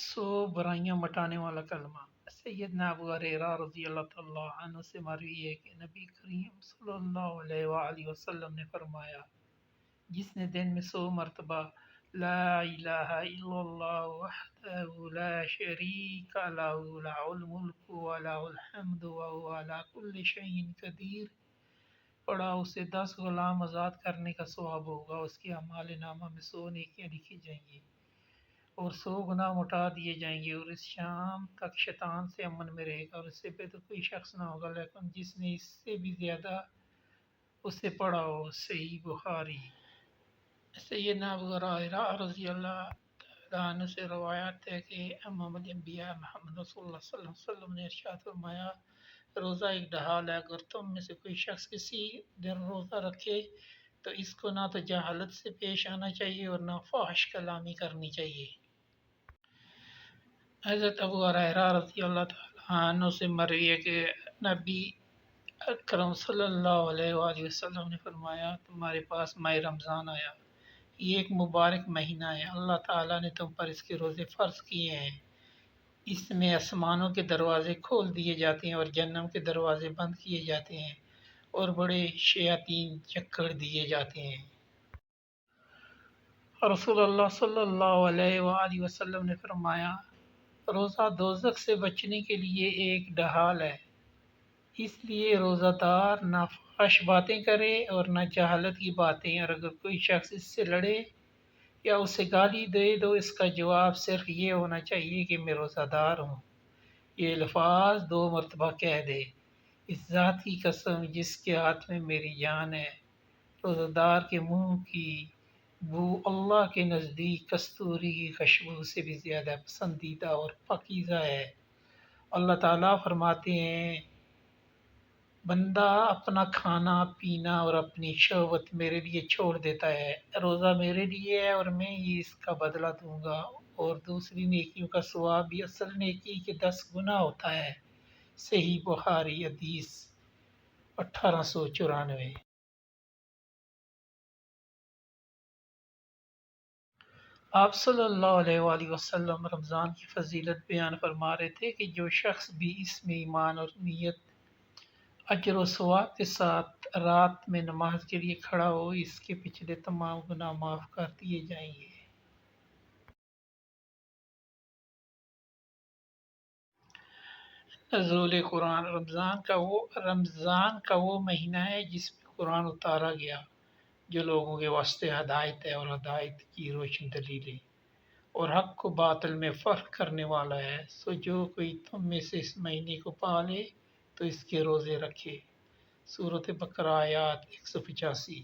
سو برائیاں مٹانے والا کلمہ۔ سیدنا ابو ہریرہ رضی اللہ تعالیٰ عنہ سے مروی ہے کہ نبی کریم صلی اللہ علیہ وآلہ وسلم نے فرمایا، جس نے دن میں 100 مرتبہ لا الہ الا اللہ وحدہ لا شریک لہ لہ الملک ولہ الحمد وہو علی کل شیء قدیر پڑھا، اسے 10 غلام آزاد کرنے کا ثواب ہوگا، اس کے اعمال نامہ میں 100 نیکیاں لکھی جائیں گی اور 100 گناہ مٹا دیے جائیں گے، اور اس شام تک شیطان سے امن میں رہے گا، اور اس سے بہتر کوئی شخص نہ ہوگا لیکن جس نے اس سے بھی زیادہ اسے پڑھا ہو۔ صحیح بخاری۔ سیدنا ابو ہریرہ رضی اللہ تعالیٰ عنہ سے روایت ہے کہ امام الانبیاء محمد رسول اللہ صلی اللہ علیہ وسلم نے ارشاد فرمایا، روزہ ایک ڈھال ہے، اگر تم میں سے کوئی شخص کسی دن روزہ رکھے تو اس کو نہ تو جہالت سے پیش آنا چاہیے اور نہ فحش کلامی کرنی چاہیے۔ حضرت ابو ہریرہ رضی اللہ تعالیٰ عنہ سے مروی ہے کہ نبی اکرم صلی اللہ علیہ وآلہ وسلم نے فرمایا، تمہارے پاس ماہ رمضان آیا، یہ ایک مبارک مہینہ ہے، اللہ تعالیٰ نے تم پر اس کے روزے فرض کیے ہیں، اس میں آسمانوں کے دروازے کھول دیے جاتے ہیں اور جہنم کے دروازے بند کیے جاتے ہیں اور بڑے شیاطین جکڑ دیے جاتے ہیں۔ رسول اللہ صلی اللہ علیہ وآلہ وسلم نے فرمایا، روزہ دوزخ سے بچنے کے لیے ایک ڈھال ہے، اس لیے روزہ دار نہ فحش باتیں کرے اور نہ جہالت کی باتیں، اور اگر کوئی شخص اس سے لڑے یا اسے گالی دے تو اس کا جواب صرف یہ ہونا چاہیے کہ میں روزہ دار ہوں۔ یہ الفاظ 2 مرتبہ کہہ دے، اس ذات کی قسم جس کے ہاتھ میں میری جان ہے، روزہ دار کے منہ کی بو اللہ کے نزدیک کستوری کی خوشبو سے بھی زیادہ پسندیدہ اور پاکیزہ ہے۔ اللہ تعالیٰ فرماتے ہیں، بندہ اپنا کھانا پینا اور اپنی شہوت میرے لیے چھوڑ دیتا ہے، روزہ میرے لیے ہے اور میں ہی اس کا بدلہ دوں گا، اور دوسری نیکیوں کا ثواب بھی اصل نیکی کے 10 گنا ہوتا ہے۔ صحیح بخاری حدیث 1894۔ آپ صلی اللہ علیہ وآلہ وسلم رمضان کی فضیلت بیان فرما رہے تھے کہ جو شخص بھی اس میں ایمان اور نیت اجر و ثواب کے ساتھ رات میں نماز کے لیے کھڑا ہو، اس کے پچھلے تمام گناہ معاف کر دیے جائیں گے۔ نزول قرآن۔ رمضان کا وہ مہینہ ہے جس میں قرآن اتارا گیا، جو لوگوں کے واسطے ہدایت ہے اور ہدایت کی روشن دلیلیں اور حق کو باطل میں فرق کرنے والا ہے، سو جو کوئی تم میں سے اس مہینے کو پالے تو اس کے روزے رکھے۔ سورۃ بقرہ آیات 185۔